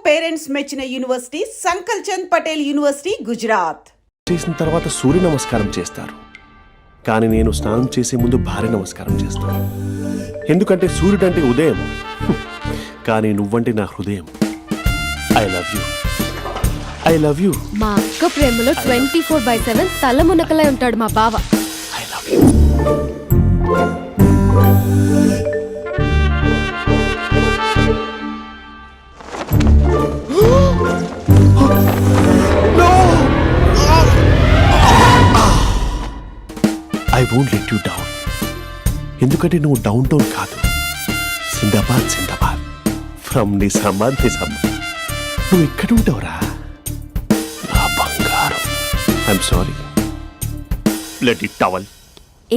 Parents మెచ్చిన university సంకల్ Chand Patel university Gujarat. చేసిన తర్వాత సూర్య నమస్కారం చేస్తారు, కానీ నేను స్నానం చేసే ముందు భార్య నమస్కారం చేస్తాను. ఎందుకంటే సూర్యుడు అంటే ఉదయం, కానీ నువ్వంటే నా హృదయం. I love you, I love you. మా అక్క ప్రేమలో 24/7 తల మునకలై ఉంటాడు మా బావ. I love you. I won't let you down. ఎందుకంటే నువ్వు డౌన్ టౌన్ కాదు, జిందాబాద్ జిందాబాద్ ఫ్రమ్ నిజామాబాద్ నిజామాబాద్. నువ్వు ఇక్కడ ఉంటావురా నా బంగారం. I'm sorry, let it towel.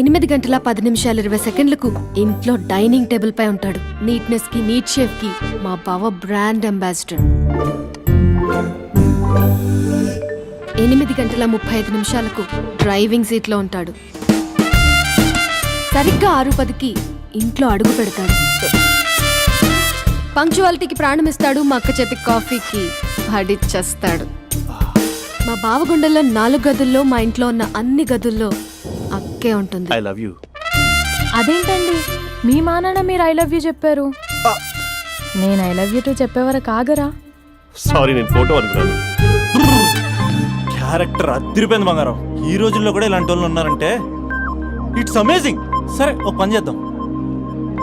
8:10:20 ఇంట్లో డైనింగ్ టేబుల్ పై ఉంటాడు. నీట్నెస్ కి, నీట్ షేఫ్ కి మా బావ బ్రాండ్ అంబాసిడర్. 8:35 డ్రైవింగ్ సీట్ లో ఉంటాడు. సరిగ్గా 6:10 ఇంట్లో అడుగు పెడతాడు. పంక్చువాలిటీకి ప్రాణం ఇస్తాడు. మా అక్క చేతి కాఫీకి పడిచ్చేస్తాడు. మా బావ గుండెల్లో 4 గదుల్లో, మా ఇంట్లో ఉన్న అన్ని గదుల్లో అక్కే ఉంటుంది. I love you. అదేంటండి, మీ మా నాన్న మీరు ఐ లవ్ యూ చెప్పారు, నేను ఐ లవ్ యూ టు చెప్పేవరకు ఆగరా? సారీ, నేను ఫోటో అనుకున్నాను. క్యారెక్టర్ అదిరిపోయింది బంగారం. ఈ రోజుల్లో కూడా ఇలాంటి వాళ్ళు ఉన్నారంటే ఇట్స్ అమేజింగ్. సరే, ఒక పని చేద్దాం.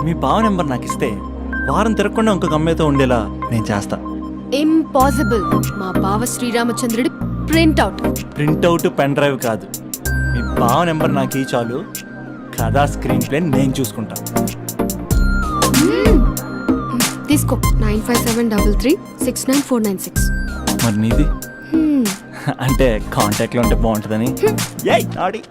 మీ బావ నెంబర్ నాకు ఇస్తే వారం తిరగకుండా ఇంకొక అమ్మాయితో ఉండేలా నేను చేస్తా. ఇంపాసిబుల్. మా బావ శ్రీరామచంద్రుడి ప్రింట్అవుట్. ప్రింట్అవుట్ పెన్ డ్రైవ్ కాదు, మీ బావ నెంబర్ నాకు ఈ చాలు. కథా స్క్రీన్ ప్లే నేను చూసుకుంటా. తీసుకో. 9573369496. మరి నీది? అంటే కాంటాక్ట్ లో ఉంటే బాగుంటుందని. ఏయ్ ఆడి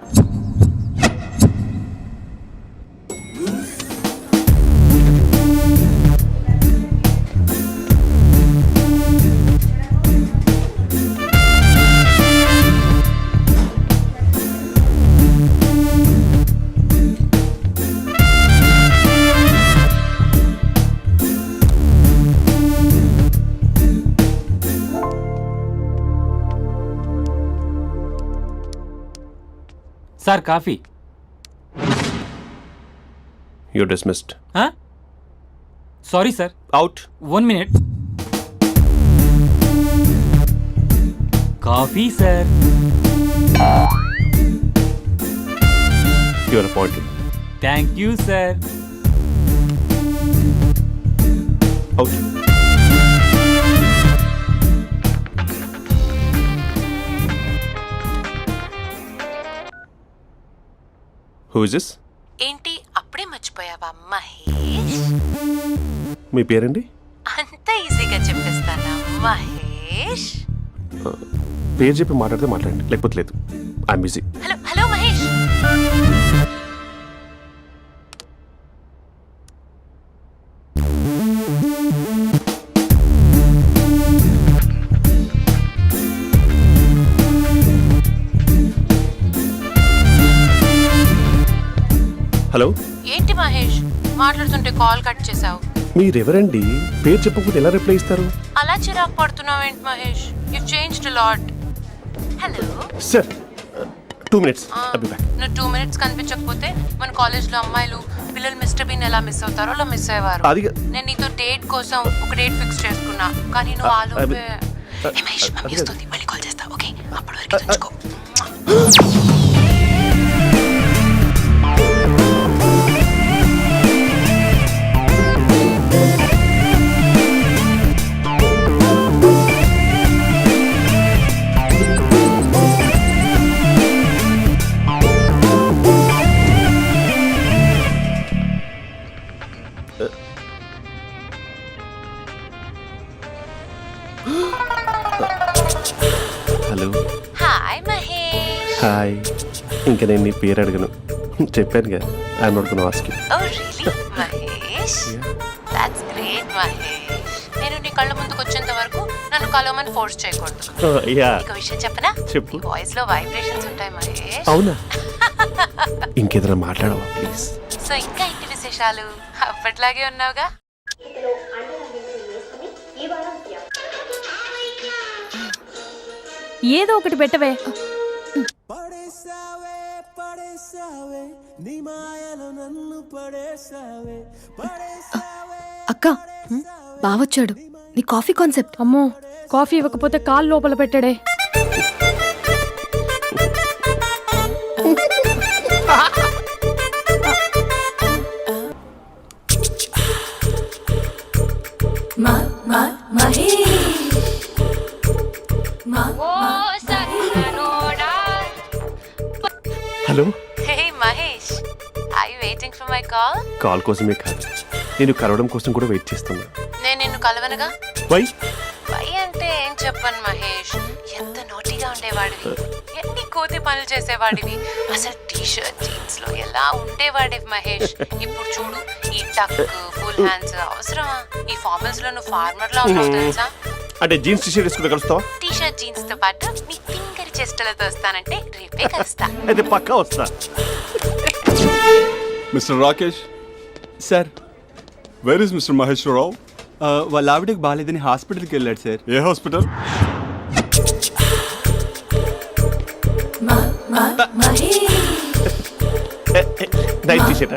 sir coffee. You dismissed. Sorry sir. Out. 1 minute. Coffee sir. You are appointed. Thank you sir. Out. Who is this? ఏంటి అప్పుడే మర్చిపోయావా మహేష్? మీ పేరండి? అంత ఈజీగా చెప్పేస్తానా మహేష్? పేరు చెప్పి మాట్లాడితే మాట్లాడండి, లేకపోతే లేదు. I'm busy. Hello hello Mahesh. Hello. ఏంటి మహేష్, మాట్లాడుతుంటే కాల్ కట్ చేసావు? మీరెవరండి? పేరు చెప్పకపోతే ఎలా రిప్లై ఇస్తారు? అలా చిరాకు పడుతున్నావేంటి Mahesh? You changed lot. Hello sir, 2 minutes. I'll be back. నువ్వు 2 minutes కనిపించకపోతే మన కాలేజ్లో అమ్మాయిలు పిల్లలు మిస్టర్ బీన్ ఎలా మిస్ అవుతారో అలా మిస్ అయ్యేవారు. నేను నీతో డేట్ కోసం ఒక డేట్ ఫిక్స్ చేసుకున్నా, కానీ నువ్వు ఆలోపే. మహేష్ వస్తుంది, మళ్ళీ కాల్ చేస్తా. ఓకే, అప్పటి వరకు ఉంచుకో. హలో. హాయ్ మహేష్. హాయ్. ఇంకా నేను నీ పేరు అడగను, చెప్పాను కదా. I'm not gonna ask you. Oh really Mahesh? That's great Mahesh. నేను నీ కళ్ళ ముందుకు వచ్చేంత వరకు నన్ను కలవమని ఫోర్స్ చేయకూడదు. యా. ఒక విషయం చెప్పనా? చెప్పు. నీ వాయిస్ లో వైబ్రేషన్స్ ఉంటాయి మహేష్. అవునా? ఇంకేదైనా మాట్లాడవా ప్లీజ్? సో ఇంకా ఇంటి విశేషాలు అప్పట్లాగే ఉన్నావుగా? ఏదో ఒకటి పెట్టవే. అక్క బావొచ్చాడు. నీ కాఫీ కాన్సెప్ట్. అమ్మో, కాఫీ ఇవ్వకపోతే కాలు లోపల పెట్టాడే. Hello, hey Mahesh, I waiting for my call? Call కోసమే కాదు, నేను కలవడం కోసం కూడా వెయిట్ చేస్తున్నా. నేను నిన్ను కలవనుగా. వై? వై అంటే ఏం చెప్పను మహేష్, ఎంత నోటీగా ఉండేవాడివి, ఎన్ని కోతి పనులు చేసేవాడివి, అసలు టీ షర్ట్ జీన్స్ లో ఎలా ఉండేవాడివి మహేష్. ఇప్పుడు చూడు, ఈ టక్ ఫుల్ హ్యాండ్స్ అవసరమా? ఈ ఫార్మల్స్ లో నువ్వు ఫార్మర్ లా ఉన్నావు తెలుసా? అంటే జీన్స్ టీ షర్ట్ వేసుకుంటే కలుస్తావా? టీ షర్ట్ జీన్స్ తో పాటు నీ ఫింగర్ చెస్టలతో వస్తానంటే రేపే కలుస్తా. అయితే పక్కా వస్తా. Mister Rakesh, sir, where is mister Maheshwararao? వాళ్ళ ఆవిడకి బాగాలేదని హాస్పిటల్కి వెళ్ళాడు సార్. ఏ హాస్పిటల్? Night T shirt.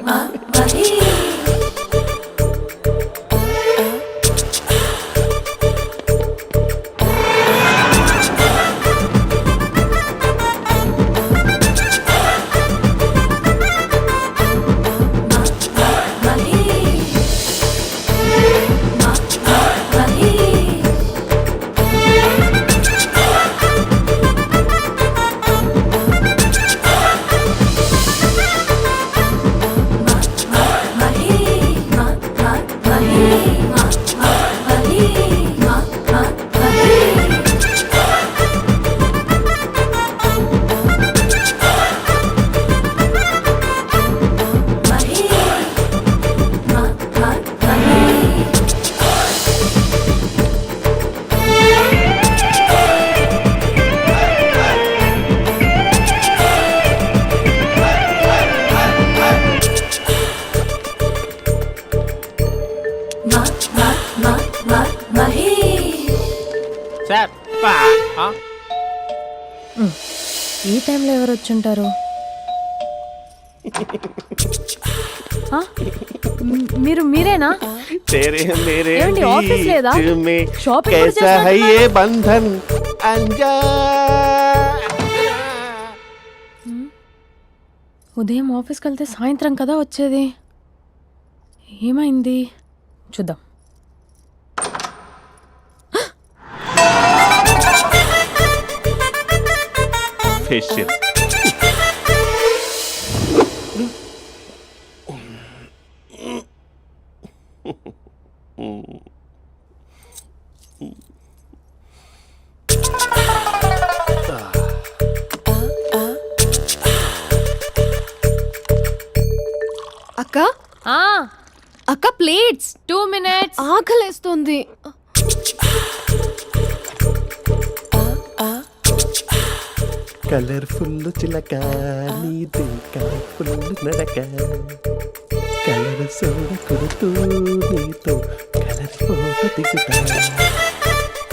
ఈ టైంలో ఎవరు వచ్చుంటారు? మీరేనా? ఏమండి, ఆఫీస్ లేదా? షాపింగ్ కూడా చేస్తున్నారు? ఉదయం ఆఫీస్కి వెళ్తే సాయంత్రం కదా వచ్చేది. ఏమైంది చూద్దాం. ఫేషియల్. అక్క ఆ, అక్క ప్లేట్స్. 2 minutes. ఆకలేస్తుంది. కలర్ఫుల్ చిలక నీది కలర్ఫుల్ నడక, కలర్ సోడ కొడుతూ నీతో కలర్ ఫోటో దిగుతా,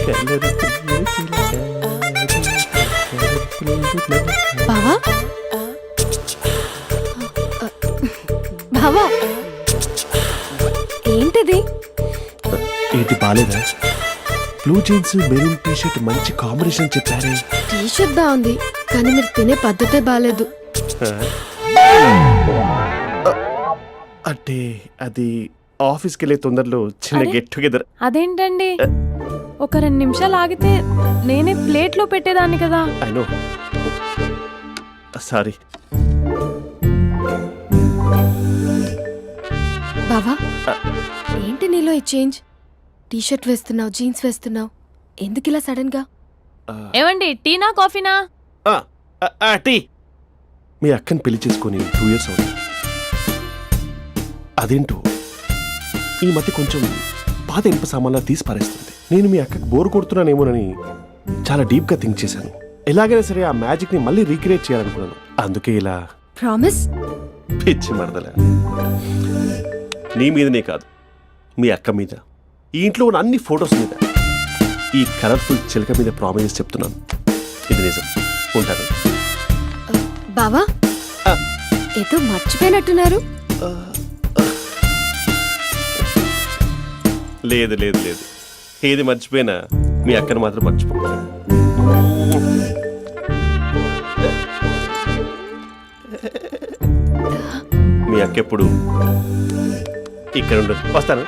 కలర్ఫుల్ చిలక బావా బావా, ఏంటిది? ఏంటి బాలేదా? Blue jeans maroon T shirt మంచి కాంబినేషన్ చెప్పారే. టీ షర్ట్ బాగుంది, కానీ మీరు తినే పద్ధతే బాలేదు. అంటే అది ఆఫీస్కి వెళ్ళే తొందరలో చిన్న అరే? Get together. అదేంటండి, ఒక 2 నిమిషాలు ఆగితే నేనే ప్లేట్లో పెట్టేదాన్ని కదా. I know, sorry. బావా, ఏంటి నీలో ఈ చేంజ్? టీ షర్ట్ వేస్తున్నావు, జీన్స్ వేస్తున్నావు, ఎందుకు ఇలా సడన్ గా? ఏమండి, టీనా కాఫీనా? టీ. మీ అక్కని పెళ్లి చేసుకొని 2 years అవుతుంది. అదేంటో ఈ మధ్య కొంచెం పాత ఇనుప సామాన్లా తీసి పారేస్తుంది. నేను మీ అక్కకి బోర్ కొడుతున్నానేమోనని చాలా డీప్గా థింక్ చేశాను. ఎలాగైనా సరే ఆ మ్యాజిక్ని మళ్ళీ రీక్రియేట్ చేయాలనుకున్నాను. అందుకే ఇలా. ప్రామిస్? పిచ్చి మరదల, నీ మీదనే కాదు, మీ అక్క మీద, ఈ ఇంట్లో ఉన్న అన్ని ఫొటోస్ మీద, ఈ కలర్ఫుల్ చిలక మీద ప్రామిస్ చెప్తున్నాను. ఇది నిజం. ఉంటాను. బావా ఆ. ఏదో మర్చిపోయినట్టున్నారు. లేదు లేదు లేదు, ఏది మర్చిపోయినా మీ అక్కను మాత్రం మర్చిపో. మీ అక్క ఎప్పుడు ఇక్కడ ఉండదు. వస్తాను.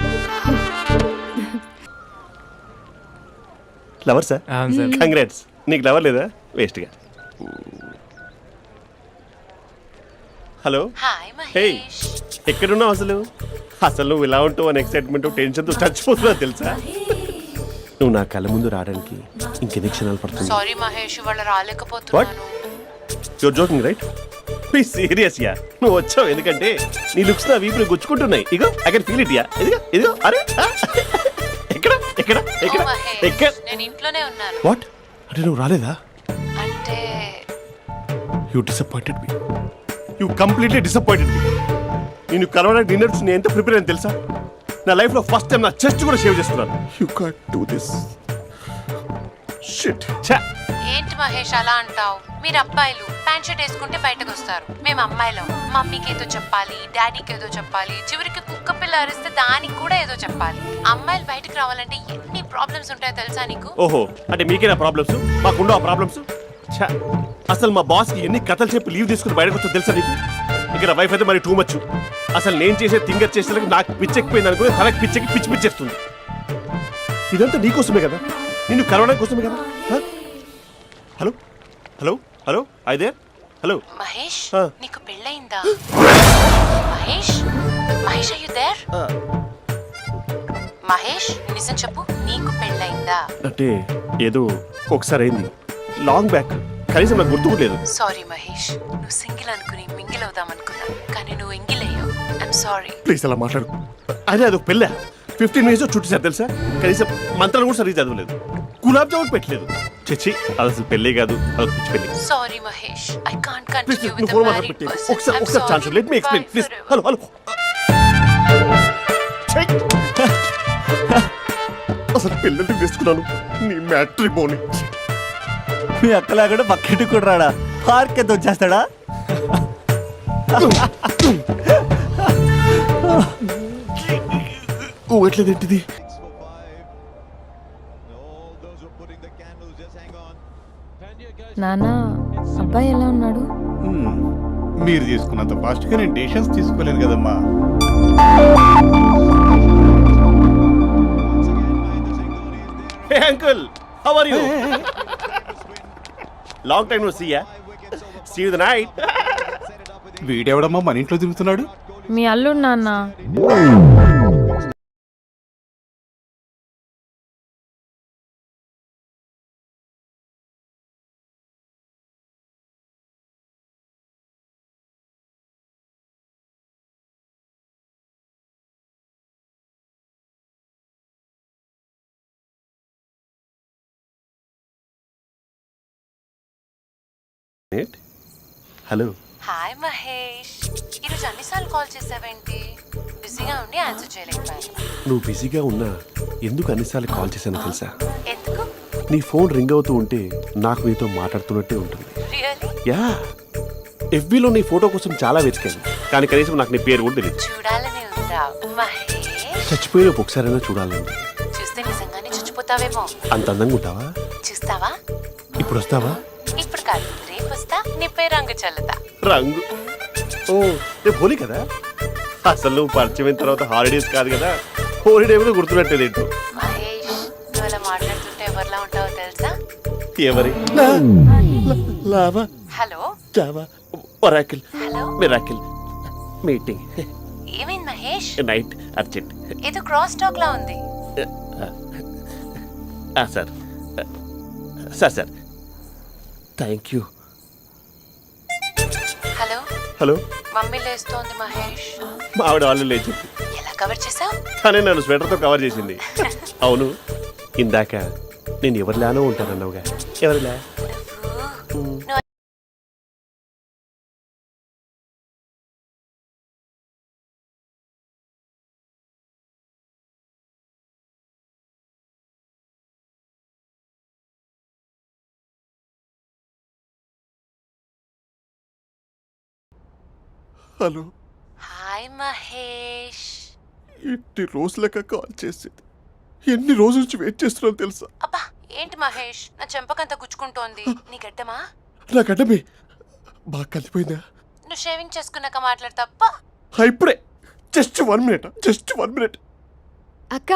Lover sir? అవును సార్. కంగ్రాట్స్. నీకు లవర్ లేదా? వేస్ట్గా. హలో. Hi hey, Mahesh. ఎక్కడున్నావు అసలు? అసలు నువ్వు ఇలా ఉంటావు అని ఎక్సైట్మెంట్ టెన్షన్తో చచ్చిపోతున్నా తెలుసా? నువ్వు నా కళ్ళ ముందు రావడానికి ఇంకెన్ని క్షణాలు పడుతుంది? సారీ మహేష్, ఇవాళ రాలేకపోతున్నాను. Your joking right? Please serious yeah. నువ్వు వచ్చావు ఎందుకంటే నీ లుక్స్ నా వీపుని గుచ్చుకుంటున్నాయి. ఇగో I can feel it yeah. ఇదిగో ఇదిగో. అరే ఎక్కడ ఎక్కడ ఎక్కడ ఓ మహేష్, ఎక్కడ? నేను ఇంట్లోనే ఉన్నాను. వాట్ అంటే నువ్వు రాలేదా? అంటే you disappointed me. You completely disappointed me. నేను కలవడానికి డిన్నర్స్ నేను ఎంత ప్రిపేర్ అని తెలుసా? నా లైఫ్లో ఫస్ట్ టైం నా చెస్ట్ కూడా సేవ్ చేస్తున్నాను. You can't do this. Shit. ఛా. ఏంటి మహేష్ అలా అంటావు? మీరు అబ్బాయిలు ప్యాంట్ షర్ట్ వేసుకుంటే బయటకు వస్తారు. మేము అమ్మాయిలం మమ్మీకి ఏదో చెప్పాలి, డాడీకి ఏదో చెప్పాలి, చివరికి కుక్క పిల్ల అరిస్తే దానికి కూడా ఏదో చెప్పాలి. అమ్మాయిలు బయటకు రావాలంటే ఎన్ని ప్రాబ్లమ్స్ ఉంటాయో తెలుసా నీకు? ఓహో, అంటే మీకేనా ప్రాబ్లమ్స్? మాకుండవు ఆ ప్రాబ్లమ్స్? ఛా. అసలు మా బాస్కి ఎన్ని కథలు చెప్పి లీవ్ తీసుకుని బయటకు వచ్చో తెలుసా నీకు? ఇక్కడ వైఫ్ అయితే మరి టూ మచ్. అసలు నేను చేసే థింగర్ చేసేందుకు నాకు పిచ్చెక్కిపోయింది అనుకుని తనకి పిచ్చెక్కి పిచ్చి పిచ్చేస్తుంది. ఇదంతా నీకోసమే కదా, నిన్ను కలవడానికి కోసమే కదా. హలో హలో హలో అయితే హలో మహేష్ ఆ. నీకు పెళ్ళయిందా? Mahesh Mahesh are you there? మహేష్ నిజం చెప్పు, నీకు పెళ్ళయిందా? అంటే ఏదో ఒకసారి అయింది, లాంగ్ బ్యాక్. కనీసం నాకు గుర్తు కూడా లేదు. సారీ మహేష్, నువ్వు సింగిల్ అనుకుని మింగిల్ అవుదాం అనుకున్నా, కానీ నువ్వు ఎంగిల్ అయ్యావు. I'm sorry. ప్లీజ్ అలా మాట్లాడు. అదే అదొక పెళ్ళ 15 మినిట్స్ చుట్టేసారు తెలుసా? కనీసం మంత్రాలు కూడా సరిగ్గా చదవలేదు, గులాబ్ జామున్ పెట్టలేదు. చచ్చి, అది అసలు పెళ్ళే కాదు, అదొక పిచ్చి పెళ్ళి. Sorry Mahesh, I can't please continue with నువ్వు ద ఫోన్ మ్యారీడ్ మాట్లాడి పర్సన్. ఒకసారి chance let me explain please. Hello hello. అసలు పిల్లల్ని వేసుకున్నాను నీ మ్యాట్రీ బోని. మీ అక్కలా కూడా పక్కింటి కూడా రాడా? పార్క్ ఎంత వచ్చేస్తాడా? ఊగట్లేదేంటిది? నాన్న, అబ్బాయి ఎలా ఉన్నాడు? మీరు తీసుకున్నంత ఫాస్ట్గా నేను డెసిషన్స్ తీసుకోలేను కదమ్మా. Hey uncle, how are you? Long time no see ya. See you the night. వీడెవడమ్మా మన ఇంట్లో తిరుగుతున్నాడు? మీ అల్లుడు నాన్న. హలో. హాయ్ మహేష్, ఈరోజు అన్నిసార్లు కాల్ చేసావేంటి? బిజీగా ఉండి ఆన్సర్ చేయలేకపోయాను. నువ్వు బిజీగా ఉన్నా ఎందుకు అన్నిసార్లు కాల్ చేశానో తెలుసా? ఎందుకు? నీ ఫోన్ రింగ్ అవుతూ ఉంటే నాకు నీతో మాట్లాడుతున్నట్టే ఉంటుంది. రియల్లీ? యా, ఎఫ్బీలో నీ ఫోటో కోసం చాలా వెతికాను, కానీ కనీసం నాకు నీ పేరు కూడా తెలియదు. చూడాలని ఉందా మహేష్? చచ్చిపోయిన ఒకసారైనా చూడాలండి. చూస్తే నిజంగానే చచ్చిపోతావేమో. అంత అందంగా ఉంటావా? చూస్తావా? ఇప్పుడు వస్తావా? ఇప్పుడు కాదు, రేపు వస్తా, నీపై రంగు చల్లుతా. రంగు? ఓ, రేపు హోలీ కదా. అసలు నువ్వు పరిచయం తర్వాత హాలిడేస్ కాదు కదా, హోలిడే కూడా గుర్తున్నట్టేది ఏంటో. మహేష్, నువ్వు అలా మాట్లాడుతుంటే ఎవరిలా ఉంటావో తెలుసా? ఎవరి? Lava, hello java, oracle, hello, miracle, meeting, ఏమైంది మహేష్? Night, urgent. ఏదో క్రాస్ టాక్ లా ఉంది. Sir sir sir thank you. Hello, hello. Mummy లేస్తోంది మహేష్. మా ఆవిడ వాళ్ళు లేచి ఎలా కవర్ చేసావు? తనే నన్ను స్వెటర్తో కవర్ చేసింది. అవును, ఇందాక నేను ఎవరిలానో ఉంటానన్నావుగా, ఎవరిలా? నువ్వు హలో, హాయ్ మహేష్. ఎన్ని రోజులక కాల్ చేసేది? ఎన్ని రోజుల నుంచి వెయిట్ చేస్తున్నావు తెలుసా? అబ్బా ఏంటి మహేష్, నా చెంపకంత గుచ్చుకుంటోంది. నీ గడ్డమా? నా గడ్డమే బాగా కలిపోయిందా? నువ్వు షేవింగ్ చేసుకున్నాక మాట్లాడు తప్ప. ఇప్పుడే జస్ట్ 1 మినిట్, జస్ట్ 1 మినిట్. అక్క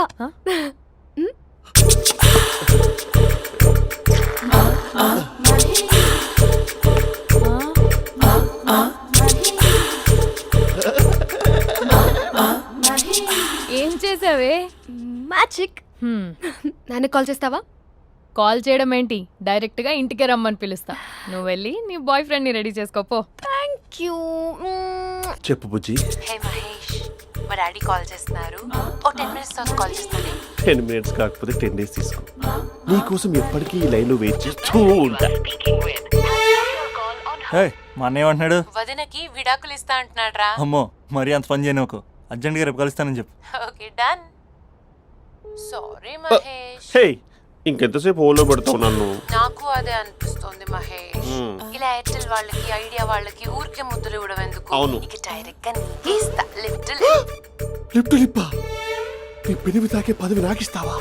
ఏం చేసావే? మ్యాజిక్. నాన్న కాల్ చేస్తావా? కాల్ చేయడం ఏంటి, డైరెక్ట్గా ఇంటికే రమ్మని పిలుస్తా. నువ్వు వెళ్ళి నీ బాయ్ ఫ్రెండ్ని రెడీ చేసుకోపో. Thank you. చెప్పు బుజ్జి. హే మహేష్, మా డాడీ కాల్ చేస్తున్నారు. ఓ 10 minutes తర్వాత కాల్ చేస్తాను. 10 మినిట్స్ కాకపోతే 10 డేస్ తీసుకో. నీకోసం ఎప్పటికీ ఈ లైన్లో వెయిట్ చేస్తూ ఉంటా. హే, మా అన్నయ్య ఏమంటున్నాడు? వదినకి విడాకులు ఇస్తా అంటున్నాడు రా. అమ్మో, మరీ అంత పని చేయను. ఒక అర్జెంట్గా రేపు కలుస్తానని చెప్పు. Okay done. సారీ మహేష్. హే, ఇంకెంతసేపు హోల్లో పెడతావు నన్ను? నాకు అదే అనిపిస్తుంది మహేష్. ఇలా ఎయిర్టెల్ వాళ్ళకి, ఐడియా వాళ్ళకి ఊరికే ముద్దులు ఇవ్వడం ఎందుకు? అవును. ఇక డైరెక్ట్ గా నీకే ఇస్తా. లిటిల్ లిప్టు లిప్పా, నీ పెనివి తాకే పదవి నాకిస్తావా?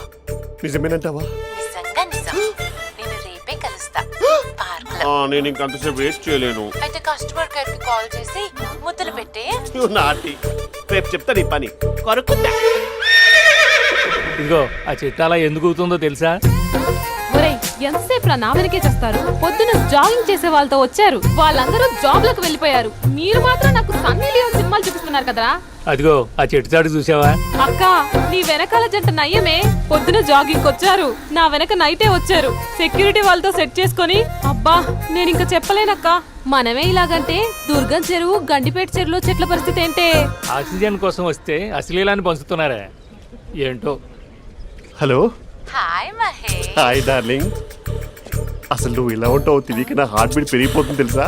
నిజమేనంటావా? నిజంగా నిజం. నేను రేపే కలుస్తా పార్క్ లో. నేను ఇంకంతసేపు వెయిట్ చేయలేను. అయితే కస్టమర్ కేర్ కి కాల్ చేసి ముద్దులు పెట్టే. నాటి రేపు చెప్తా నీ పని. కొరుకుంటా. ఇదిగో ఆ చెట్టు అలా ఎందుకు అవుతుందో తెలుసా? ఒరేయ్, ఎంతసేపు నా వెనకే చేస్తారు? పొద్దున జాగింగ్ చేసే వాళ్ళతో వచ్చారు, వాళ్ళందరూ జాబ్లకు వెళ్ళిపోయారు. మీరు మాత్రం నాకు సన్నీ లియోన్ సినిమాలు చూపిస్తున్నారు కదరా. అదిగో ఆ చెట్టు చాటు చూసావా? అక్క, నీ వెనకాల జంట నయ్యమే. పొద్దున జాగింగ్ వచ్చారు, నా వెనక నైటే వచ్చారు. సెక్యూరిటీ వాళ్ళతో సెట్ చేసుకొని, అబ్బా నేను ఇంకా చెప్పలేనక్క. మనమే ఇలాగంటే దుర్గం చెరువు, గండిపేట చెరువులో చెట్ల పరిస్థితి ఏంటే? ఆక్సిజన్ కోసం వస్తే అశ్లీలాన్ని పంచుతున్నారా ఏంటో. Hello. Hi Mahesh. Hi darling. అసలు నువ్వు ఇలా ఉంటావు తెలియక నా హార్ట్ బీట్ పెరిగిపోతుంది తెలుసా?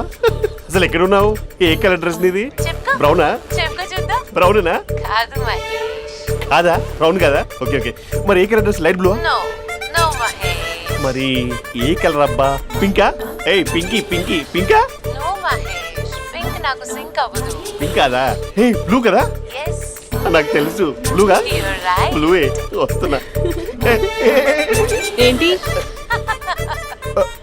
అసలు ఎక్కడున్నావు? ఏ కలర్ డ్రెస్ నీది? చెప్పుకో. బ్రౌనా? చెప్పుకో చూద్దాం. బ్రౌనేనా? కాదు మహేష్. కాదా? బ్రౌన్ కదా? Okay okay. మరి ఏ colour dress? Light blue? No no Mahesh. మరి ఏ కలర్ అబ్బా? పింకా? ఏయ్ పింకీ పింకీ పింకా? నో మహేష్, పింక్ నాకు సింక్ అవ్వదు. పింక్ కాదా? హే బ్లూ కదా? ఎస్ నాకు తెలుసు. బ్లూగా? You're right. బ్లూవే వస్తున్నా. ఏంటి?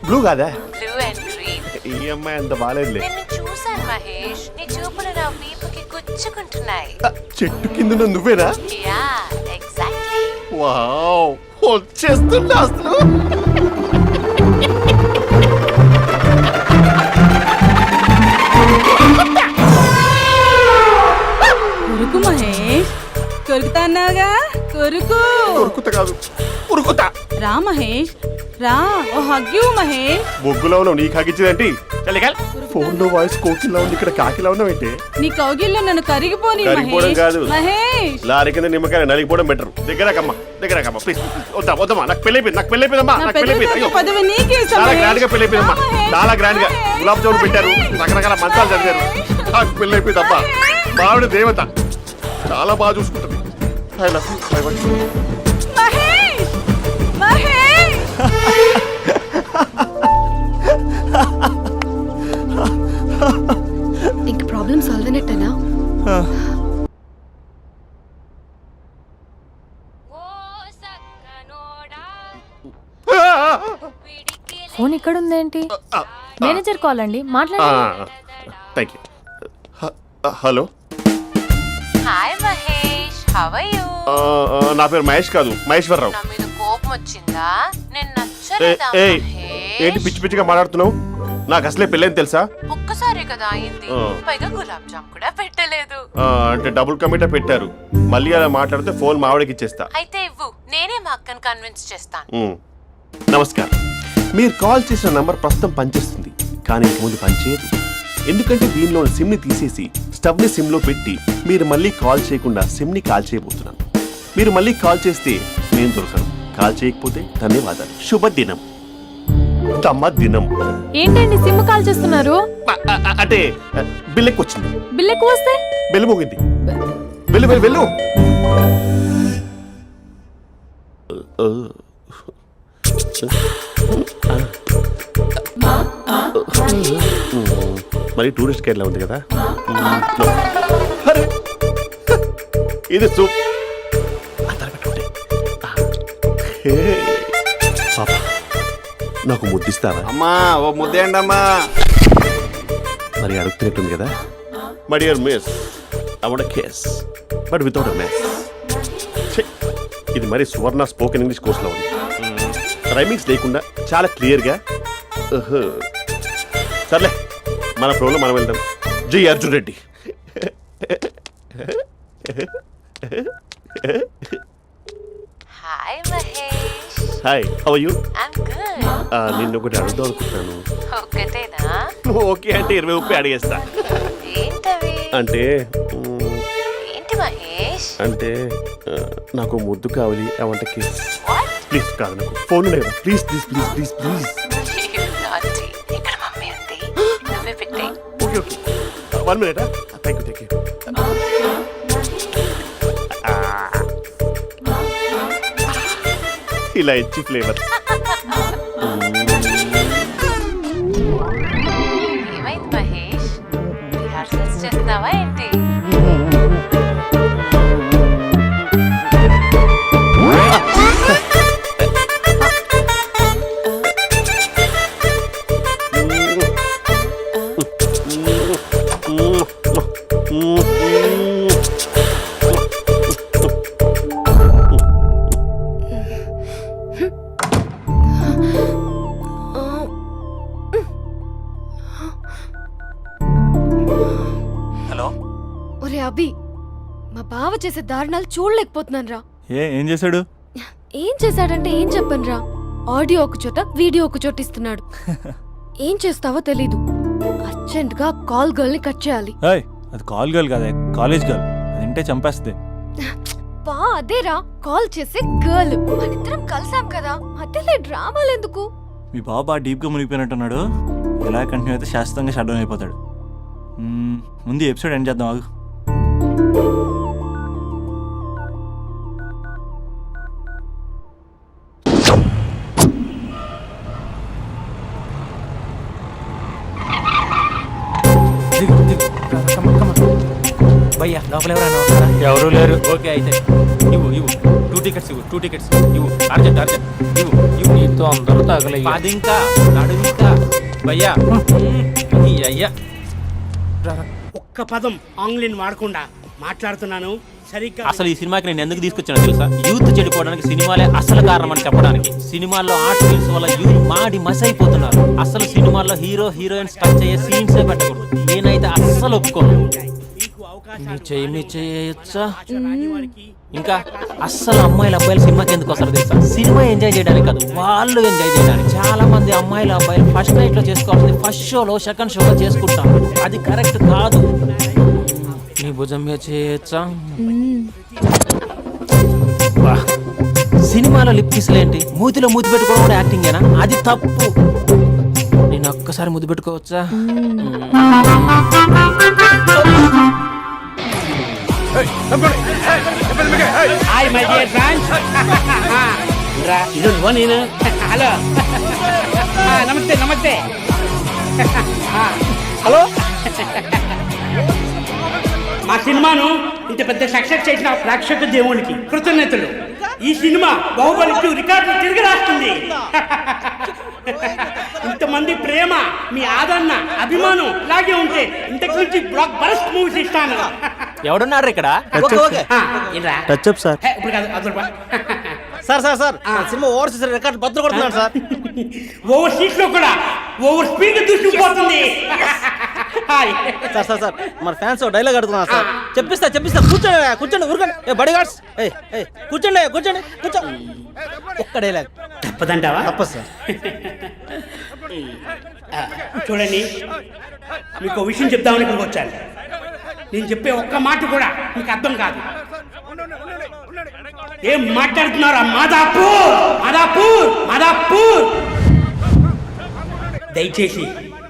బ్లూ కాదా? Blue and green. ఈ అమ్మాయి అంత బాగాలేదులే. నిన్ను చూశాను మహేష్, నీ చూపులు నా వీపుకి గుచ్చుకుంటున్నాయి. చెట్టు కింద నువ్వేనా? Yeah exactly. వావ్, వచ్చేస్తున్నా అసలు. కొరుకు మహేష్, కొరుకుతా అన్నావుగా, కొరుకు. ఉరుకుతా కాదు, ఉరుకుతా. రా మహేష్ రా, ఓ హగ్గు మహేష్. బొగ్గులో ఉన్నావు, నీకు హగిచ్చేదేంటి? ఫోన్ లో వాయిస్ కోకిలా ఉంది, ఇక్కడ కాకిలా ఉన్నావేంటి? నీ కౌగిల్లో నన్ను కరిగిపోని కరిగిపోవడం మహేష్. కాదు. మహేష్ లారీ కింద నిమ్మకాయ నలిగిపోవడం బెటర్. దగ్గరకమ్మా, దగ్గరకమ్మా ప్లీజ్. వద్దా వద్దమ్మా, నాకు పెళ్ళైపోయింది, నాకు పెళ్ళైపోయిందమ్మా, నా నాకు పెళ్ళైపోయింది. అయ్యో, పదవి నీకే ఇస్తా చాలా మహేష్. గ్రాండ్ గా పెళ్ళైపోయిందమ్మా, చాలా గ్రాండ్ గా. గులాబ్ జామున్ పెట్టారు, రకరకాల మంచాలు చదివారు. నాకు పెళ్ళైపోయిందమ్మా. మావిడ దేవత, చాలా బాగా చూసుకుంటుంది. I love you. I want you. Mahesh Mahesh ఇంక ప్రాబ్లం సాల్వ్ అయినట్టేనా? ఫోన్ ఇక్కడ ఉందేంటి? మేనేజర్ కాల్ అండి, మాట్లాడండి. Thank you. Hello. Hi Mahesh, how are you? నా పేరు మహేష్ కాదు, మహేశ్వరరావు. నా మీద కోపం వచ్చిందా? నేను నచ్చలేదా ఏయ్, ఏంటి మహేష్? పిచ్చి పిచ్చిగా మాట్లాడుతున్నావు? నాకు అసలే పెళ్ళని తెలుసా? ఒక్కసారి కదా అయింది, పైగా గులాబ్ జామ్ కూడా పెట్టలేదు. అంటే డబుల్ కమిటా పెట్టారు. మళ్ళీ అలా మాట్లాడితే ఫోన్ మావిడకి ఇచ్చేస్తా. అయితే ఇవ్వు, నేనే మా అక్కని కన్విన్స్ చేస్తాను. నమస్కారం. మీరు కాల్ చేసిన నంబర్ ప్రస్తుతం పనిచేస్తుంది, కానీ ఇంక ముందు పనిచేయదు. ఎందుకంటే దీనిలో సిమ్ని తీసేసి స్టవ్ని సిమ్లో పెట్టి మీరు మళ్ళీ కాల్ చేయకుండా సిమ్ని కాల్ చేయబోతున్నాను. మీరు మళ్ళీ కాల్ చేస్తే నేను దొరకను, కాల్ చేయకపోతే ధన్యవాదాలు. శుభదినం. తమ దినం. ఏంటండి సిమ్ కాల్ చేస్తున్నారు? అంటే బిల్ ఎక్కువ వచ్చింది. బిల్ ఎక్కువ వస్తే? బెల్లు మోగింది. వెళ్ళు వెళ్ళు వెళ్ళు. మరి టూరిస్ట్ గైడ్లా ఉంది కదా. No. అరే, ఇది సూప్ అందరూ పెట్టుకోండి. హే, పాపా నాకు ముద్దిస్తావా? అమ్మా ఓ ముద్దేయండి అమ్మా. మరి అడుగుతున్నట్టుంది కదా. My dear miss, I want kiss but without a miss. ఇది మరి సువర్ణ స్పోకెన్ ఇంగ్లీష్ కోర్సులో ఉంది. రైమింగ్స్ లేకుండా చాలా క్లియర్గా. సర్లే, మన ప్రోలో మనం వెళ్దాం. జి Arjun Reddy. Hi Mahesh. Hi, how are you? I'm good. నిన్ను ఒకటి అడుగుదాం అనుకుంటున్నాను. ఒక్కటేనా? నువ్వు ఓకే అంటే 20 రూపాయలు అడిగేస్తా. ఏంటవి? అంటే ఏంటి మహేష్? అంటే నాకు ముద్దు కావాలి. I want kiss. ప్లీజ్ కాదు, నాకు ఫోన్ లేదు. Please please please please please. నాటి ఇక్కడ మమ్మీ ఉంది, నువ్వే పెట్టే. Okay okay, 1 minute. Thank you thank you. ఇలా ఇచ్చి ఫ్లేవర్. ఏమైంది మహేష్? రిహార్సల్స్ చేస్తున్నావా ఏంటి? ఒరే అభి, మా బావ చేసే దారుణాలు చూడలేకపోతున్నాను రా. ఏం చేశాడు? ఏం చేశాడంటే ఏం చెప్పను రా. ఆడియో ఒక చోట, వీడియో ఒక చోట ఇస్తున్నాడు. ఏం చేస్తావో తెలీదు. అర్జెంట్ గా కాల్ గర్ల్ ని కట్ చేయాలి. ఏయ్, అది కాల్ గర్ల్ కాదే, కాలేజ్ గర్ల్. అది వింటే చంపేస్తుంది. బా అదేరా, కాల్ చేసే గర్ల్. మనిద్దరం కలిసాం కదా, మధ్యలో డ్రామాలు ఎందుకు? మీ బాబా డీప్గా మునిగిపోయినట్టున్నాడు. ఎలా కంటిన్యూ అయితే శాశ్వతంగా షట్ డౌన్ అయిపోతాడు. ముందు ఎపిసోడ్ ఎండ్ చేద్దాం, ఆగు. భయ్యా లోపల ఎవరైనా ఉన్నారా? ఎవరూ లేరు. ఓకే అయితే ఇవ్వు 2 టికెట్స్ ఇవ్వు. 2 టికెట్స్ ఇవ్వు. అర్జెంట్ ఇవ్వు. నీతో అందరూ తగలయ్యా. 10 ఇంకా నడుము ఇంకా. భయ్యా ఈ అయ్యా ఒక్క పదం ఆంగ్లీన్ వాడకుండా మాట్లాడుతున్నాను సరిగ్గా. అసలు ఈ సినిమాకి నేను ఎందుకు తీసుకొచ్చానో తెలుసా? యూత్ చెడిపోవడానికి సినిమాలే అసలు కారణం అని చెప్పడానికి. సినిమాల్లో ఆర్ట్ ఫిల్మ్స్ వల్ల యూత్ మాడి మస్ అయిపోతున్నారు. అసలు సినిమాల్లో హీరో హీరోయిన్స్ టచ్ అయ్యే సీన్స్ పెట్టకూడదు. నేనైతే అస్సలు ఒప్పుకోను. చేయొచ్చా? ఇంకా అస్సలు అమ్మాయిలు అబ్బాయిలు సినిమాకి ఎందుకు వస్తారు తెలుసా? సినిమా ఎంజాయ్ చేయడానికి కాదు, వాళ్ళు ఎంజాయ్ చేయడానికి. చాలా మంది అమ్మాయిలు అబ్బాయిలు ఫస్ట్ నైట్ లో చేసుకోవాల్సింది ఫస్ట్ షోలో, సెకండ్ షోలో చేసుకుంటాం. అది కరెక్ట్ కాదు. నీ భుజం మీద చేయొచ్చా? సినిమాలో లిప్ కిస్లేంటి? మూతిలో మూతి పెట్టుకోవడం కూడా యాక్టింగేనా? అది తప్పు. నేను ఒక్కసారి ముద్దు పెట్టుకోవచ్చా? Hi my dear friends. ఇది నేను. హలో, నమస్తే నమస్తే. హలో, మా సినిమాను ఇంత పెద్ద సక్సెస్ చేసిన ప్రేక్షక దేవునికి కృతజ్ఞతలు. ఈ సినిమా బాహుబలి 2 రికార్డులు తిరిగి రాస్తుంది. ఇంతమంది ప్రేమ, మీ ఆదరణ, అభిమానం ఇలాగే ఉంటే ఇంతకు నుంచి బ్లాక్ బరస్ట్ మూవీస్ ఇస్తాను. ఎవడున్నారు ఇక్కడ? Touch up sir. ఇప్పుడు కాదు, అదొక సార్ సినిమా ఓవర్సీస్ రికార్డు బద్దలు కొడుతున్నాడు సార్. ఓవర్ సీట్ లో కూడా ఓవర్ స్పీడ్ దూసుకుపోతుంది. సార్ మన ఫ్యాన్స్ డైలాగ్ అడుగుతున్నారు సార్. చెప్పిస్తా కూర్చోండి ఊరుకోండి. బడి గార్డ్స్ కూర్చోండి కూర్చో. ఒక్క డైలాగ్ తప్పదంటావా? తప్పదు సార్. చూడండి, మీకు ఒక విషయం చెప్దామని ఇక్కడికి వచ్చాను. నేను చెప్పే ఒక్క మాట కూడా మీకు అర్థం కాదు. ఏం మాట్లాడుతున్నారా? మాదాపూర్. దయచేసి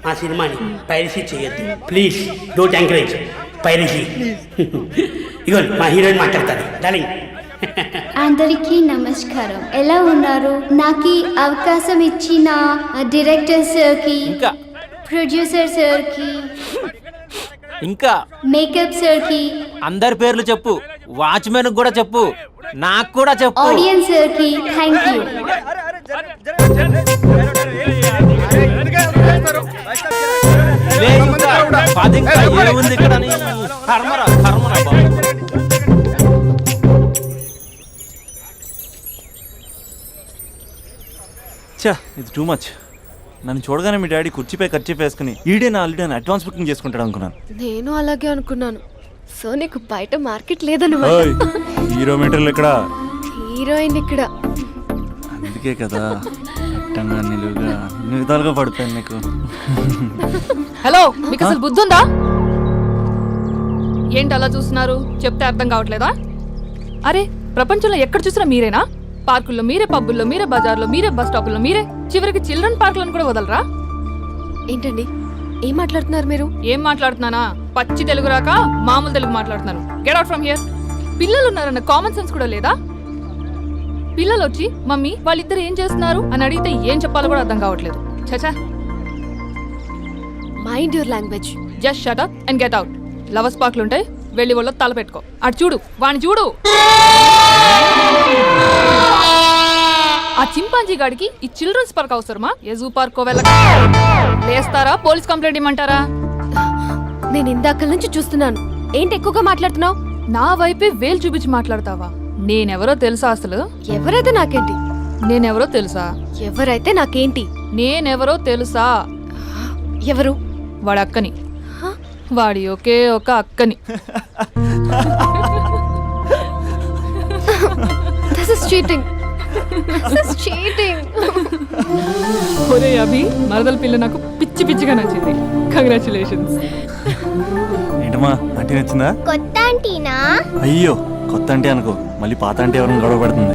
మా సినిమాని పైరసీ చేయొద్దు ప్లీజ్. Don't encourage piracy. ఇగో మా హీరోయిన్ మాట్లాడతారు. డార్లింగ్. అందరికీ నమస్కారం. ఎలా ఉన్నారు? నాకు ఈ అవకాశం ఇచ్చిన డైరెక్టర్ సార్కి, ప్రొడ్యూసర్ సార్కి, ఇంకా మేకప్ సార్కి, అందరి పేర్లు చెప్పు, వాచ్మెన్ కూడా చెప్పు, నాకు కూడా చెప్పు. ఆడియన్స్ సార్కి థ్యాంక్ యూ. లే ఇంకా, పది ఇంకా ఏముంది ఇక్కడ అని. కర్మరా కర్మరా బాబు. చా ఇది టూ మచ్. నన్ను చూడగానే మీ డాడీ కుర్చీపై ఖర్చు వేసుకుని ఈడే నా ఆల్రెడీ అడ్వాన్స్ బుకింగ్ చేసుకుంటాడు అనుకున్నాను. నేను అలాగే అనుకున్నాను. సో నీకు బయట మార్కెట్ లేదన్నమాట. ఓయ్, హీరో మీటర్లు ఇక్కడ. హీరోయిన్ ఇక్కడ. అందుకే కదా అట్టంగా నిలువుగా అన్ని విధాలుగా పడుతాను నీకు. హలో, మీకు అసలు బుద్ధి ఉందా? ఏంటి అలా చూస్తున్నారు? చెప్తే అర్థం కావట్లేదా? అరే, ప్రపంచంలో ఎక్కడ చూసినా మీరేనా? పార్కుల్లో మీరే, పబ్బుల్లో మీరే, బజార్లో మీరే, బస్ స్టాపుల్లో మీరే, చివరికి చిల్డ్రన్ పార్కులను కూడా వదలరా? ఏంటండి ఏం మాట్లాడుతున్నారు మీరు? ఏం మాట్లాడుతున్నానా? పచ్చి తెలుగు రాక మామూలు తెలుగు మాట్లాడుతున్నాను. Get out from here. పిల్లలు ఉన్నారన్న కామన్ సెన్స్ కూడా లేదా? పిల్లలు వచ్చి మమ్మీ వాళ్ళిద్దరు ఏం చేస్తున్నారు అని అడిగితే ఏం చెప్పాలో కూడా అర్థం కావట్లేదు. చచా. Mind your language. Just shut up and get out. Lovers పార్క్లు ఉంటాయి, వెళ్ళి వాళ్ళ తల పెట్టుకో. అటు చూడు, వాణ్ణి చూడు. ఆ చింపాంజీ గాడికి ఈ చిల్డ్రన్స్ పార్క్ అవసరమా? ఏ జూ పార్క్ వెళ్ళక లేస్తారా? పోలీస్ కంప్లైంట్ ఇమ్మంటారా? నేను ఇందాక నుంచి చూస్తున్నాను. ఏంటి ఎక్కువగా మాట్లాడుతున్నావు? నా వైపే వేలు చూపించి మాట్లాడతావా? నేనెవరో తెలుసా అసలు? ఎవరైతే నాకేంటి? నేనెవరో తెలుసా? ఎవరైతే నాకేంటి? నేనెవరో తెలుసా? ఎవరు? వాడి అక్కని. వాడి ఒకే ఒక అక్కని. This is cheating. This is cheating. ఒరే అభి, మరదల పిల్ల నాకు పిచ్చి పిచ్చిగా నచ్చింది. కంగ్రాచులేషన్స్. ఏంటమ్మా, అంటే నచ్చిందా? కొత్త ఆంటీనా? అయ్యో, కొత్త అంటే అనుకో, మళ్ళీ పాత అంటే ఎవరైనా గొడవ పడుతుంది.